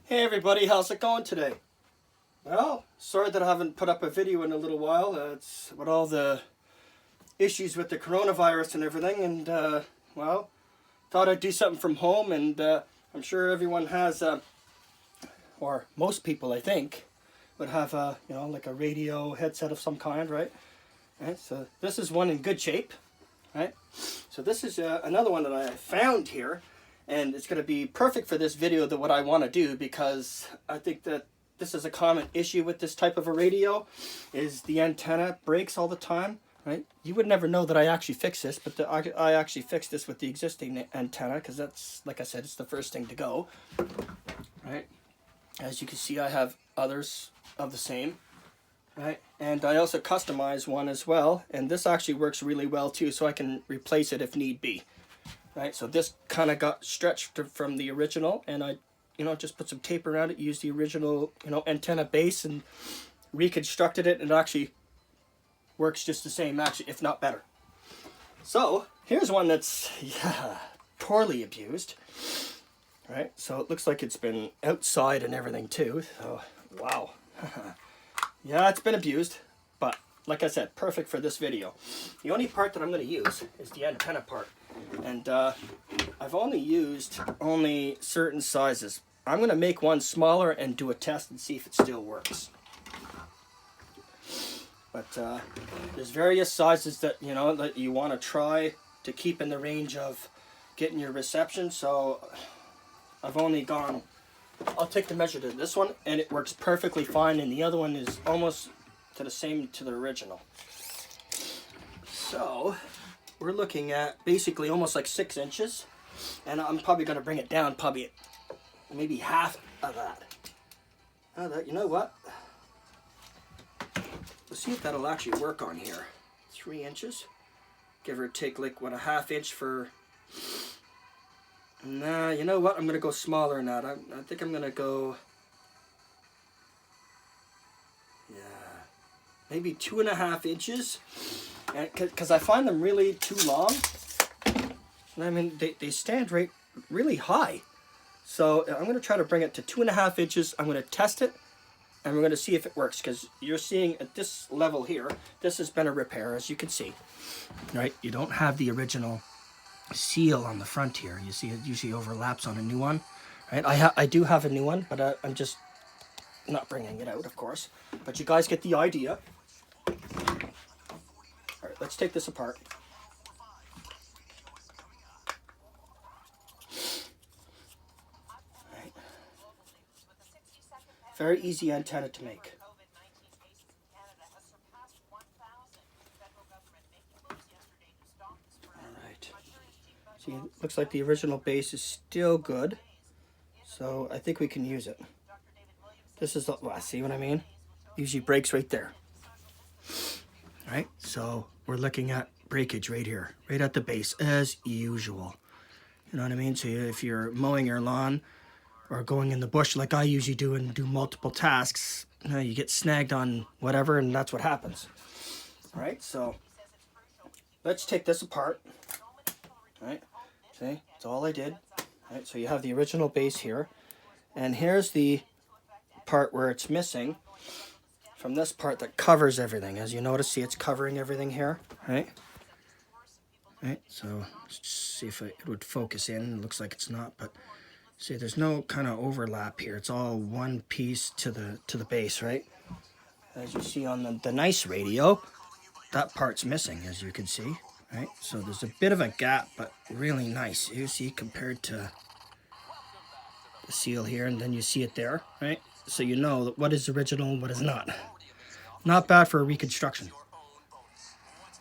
Hey everybody, how's it going today? Well, sorry that I haven't put up a video in a little while. It's with all the issues with the coronavirus and everything, and well, thought I'd do something from home, and I'm sure everyone has, or most people I think, would have like a radio headset of some kind, right? Right, so this is one in good shape, right? So this is another one that I found here. And it's going to be perfect for this video, that what I want to do, because I think that this is a common issue with this type of a radio, is the antenna breaks all the time, right? You would never know that I actually fixed this, but I actually fixed this with the existing antenna, because that's, like I said, it's the first thing to go, right? As you can see, I have others of the same, right? And I also customized one as well, and this actually works really well too, so I can replace it if need be. Right, so this kind of got stretched from the original, and I, just put some tape around it, used the original, antenna base, and reconstructed it, and it actually works just the same, actually, if not better. So here's one that's poorly abused. Right, so it looks like it's been outside and everything too. So wow, yeah, it's been abused, but like I said, perfect for this video. The only part that I'm going to use is the antenna part. And I've only used certain sizes. I'm going to make one smaller and do a test and see if it still works. But there's various sizes that that you want to try to keep in the range of getting your reception. So I've only gone, I'll take the measure to this one, and it works perfectly fine, and the other one is almost to the same to the original. So we're looking at basically almost like 6 inches, and I'm probably going to bring it down probably maybe half of that. You know what? Let's see if that'll actually work on here. 3 inches, give or take, like what, a ½ inch for. Nah, you know what? I'm going to go smaller than that. I think I'm going to go, maybe 2½ inches. Because I find them really too long. I mean, they stand really high. So I'm going to try to bring it to 2½ inches. I'm going to test it, and we're going to see if it works. Because you're seeing at this level here, this has been a repair, as you can see. Right? You don't have the original seal on the front here. You see it usually overlaps on a new one. Right? I do have a new one, but I'm just not bringing it out, of course. But you guys get the idea. All right, let's take this apart. All right. Very easy antenna to make. All right. See, it looks like the original base is still good, so I think we can use it. This is the, see what I mean? Usually breaks right there. Right, so we're looking at breakage right here, right at the base, as usual. You know what I mean? So if you're mowing your lawn or going in the bush like I usually do and do multiple tasks, you get snagged on whatever, and that's what happens. All right, so let's take this apart. All right, see, that's all I did. All right, so you have the original base here, and here's the part where it's missing. From this part that covers everything. As you notice, see, it's covering everything here, right? Right, so let's just see if it would focus in. It looks like it's not, but see, there's no kind of overlap here. It's all one piece to the base, right? As you see on the nice radio, that part's missing, as you can see, right? So there's a bit of a gap, but really nice. You see, compared to the seal here, and then you see it there, right? So you know what is original and what is not. Not bad for a reconstruction.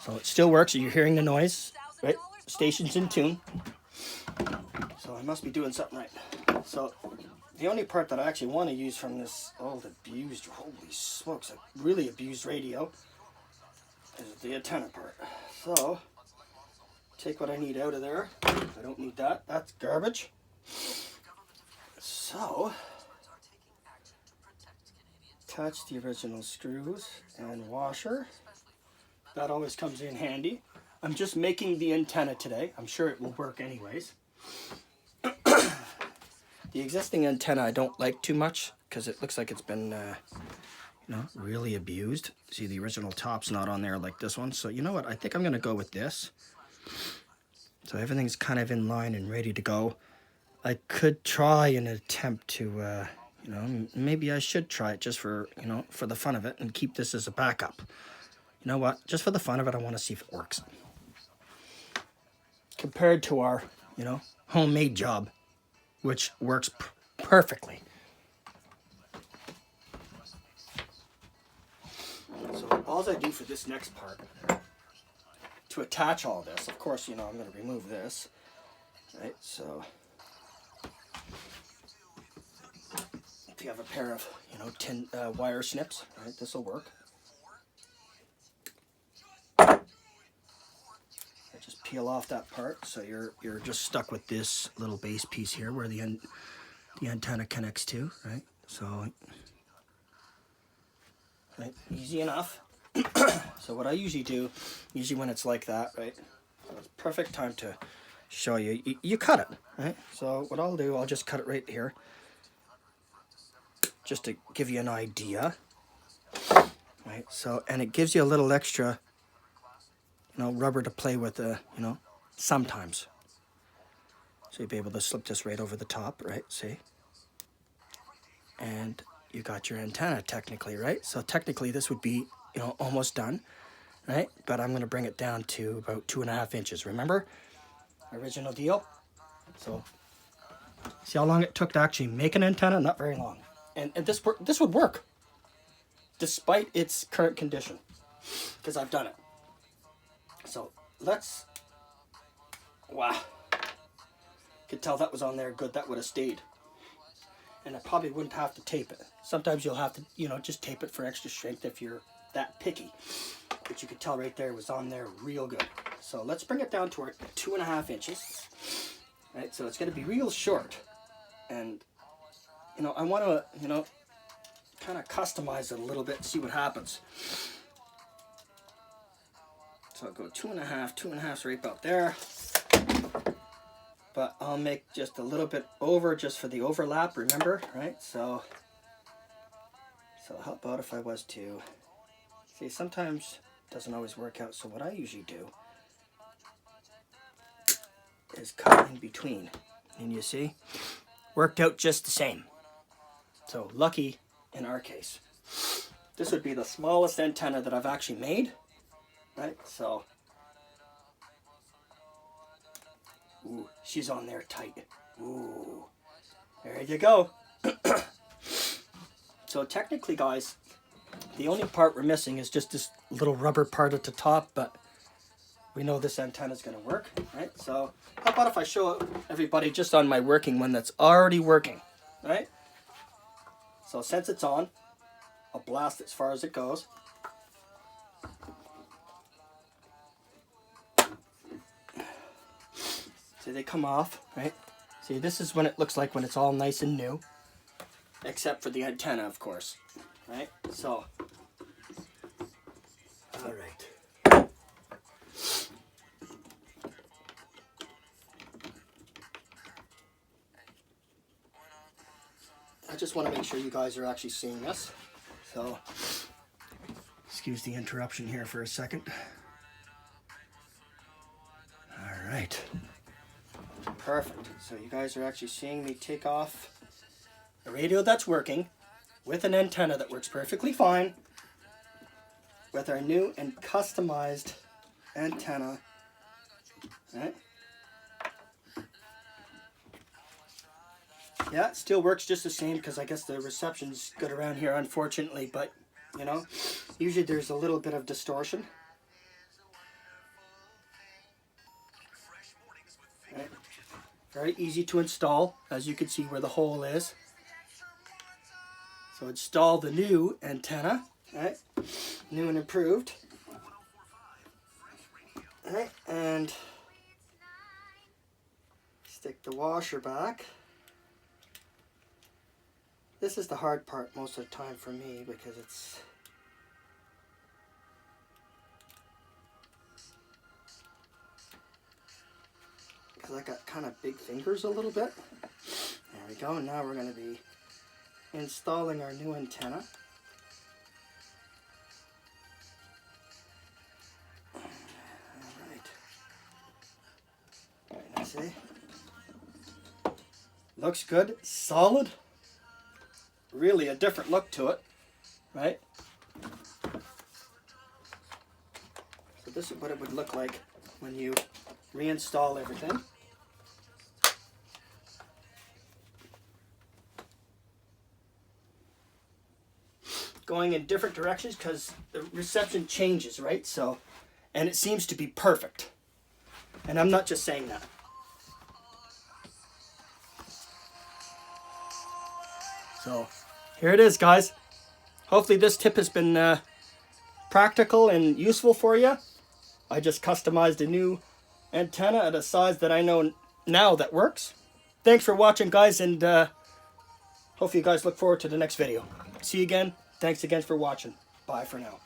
So it still works. You're hearing the noise, right? Station's in tune. So I must be doing something right. So the only part that I actually want to use from this old abused, holy smokes, a really abused radio, is the antenna part. So take what I need out of there. I don't need that. That's garbage. So attach the original screws and washer. That always comes in handy. I'm just making the antenna today. I'm sure it will work anyways. The existing antenna I don't like too much because it looks like it's been, really abused. See, the original top's not on there like this one. So you know what? I think I'm going to go with this. So everything's kind of in line and ready to go. I could try an attempt to, maybe I should try it just for, for the fun of it and keep this as a backup. You know what? Just for the fun of it, I want to see if it works. Compared to our, homemade job, which works perfectly. So all I do for this next part, to attach all this, of course, I'm going to remove this, right? So if you have a pair of, tin wire snips, right, this will work. Just peel off that part, so you're just stuck with this little base piece here where the antenna connects to, right? So, right, easy enough. So what I usually do, when it's like that, right, so it's perfect time to show you. You cut it, right? So what I'll do, I'll just cut it right here, just to give you an idea, right? So, and it gives you a little extra, rubber to play with, sometimes. So you'll be able to slip this right over the top, right? See? And you got your antenna technically, right? So technically this would be, almost done, right? But I'm going to bring it down to about 2.5 inches. Remember? Original deal. So see how long it took to actually make an antenna? Not very long. And this would work despite its current condition because I've done it. So wow. Could tell that was on there good. That would have stayed. And I probably wouldn't have to tape it. Sometimes you'll have to, just tape it for extra strength if you're that picky. But you could tell right there it was on there real good. So let's bring it down to our 2.5 inches. Right, so it's going to be real short. And, I want to, kind of customize it a little bit, see what happens. So I'll go 2.5's right about there. But I'll make just a little bit over just for the overlap, remember, right? So how about if I was to, see, sometimes it doesn't always work out. So what I usually do is cut in between. And you see, worked out just the same. So lucky in our case. This would be the smallest antenna that I've actually made, right? So, ooh, she's on there tight. Ooh, there you go. So technically, guys, the only part we're missing is just this little rubber part at the top, but we know this antenna is going to work, right? So how about if I show everybody just on my working one that's already working, right? So since it's on, I'll blast as far as it goes. See, they come off, right? See, this is when it looks like when it's all nice and new, except for the antenna, of course, right? So, all right. I just want to make sure you guys are actually seeing this. So, excuse the interruption here for a second. All right. Perfect. So you guys are actually seeing me take off a radio that's working with an antenna that works perfectly fine with our new and customized antenna. Right? Yeah, it still works just the same because I guess the reception's good around here, unfortunately, but usually there's a little bit of distortion. Right. Very easy to install, as you can see where the hole is. So install the new antenna, right? New and improved. Right, and stick the washer back. This is the hard part most of the time for me because it's I got kind of big fingers a little bit. There we go. Now we're going to be installing our new antenna. Alright, let's see. Looks good, solid. Really a different look to it, right? So this is what it would look like when you reinstall everything. Going in different directions because the reception changes, right? So, and it seems to be perfect. And I'm not just saying that. So, here it is, guys. Hopefully this tip has been practical and useful for you. I just customized a new antenna at a size that I know now that works. Thanks for watching, guys, and hopefully you guys look forward to the next video. See you again. Thanks again for watching. Bye for now.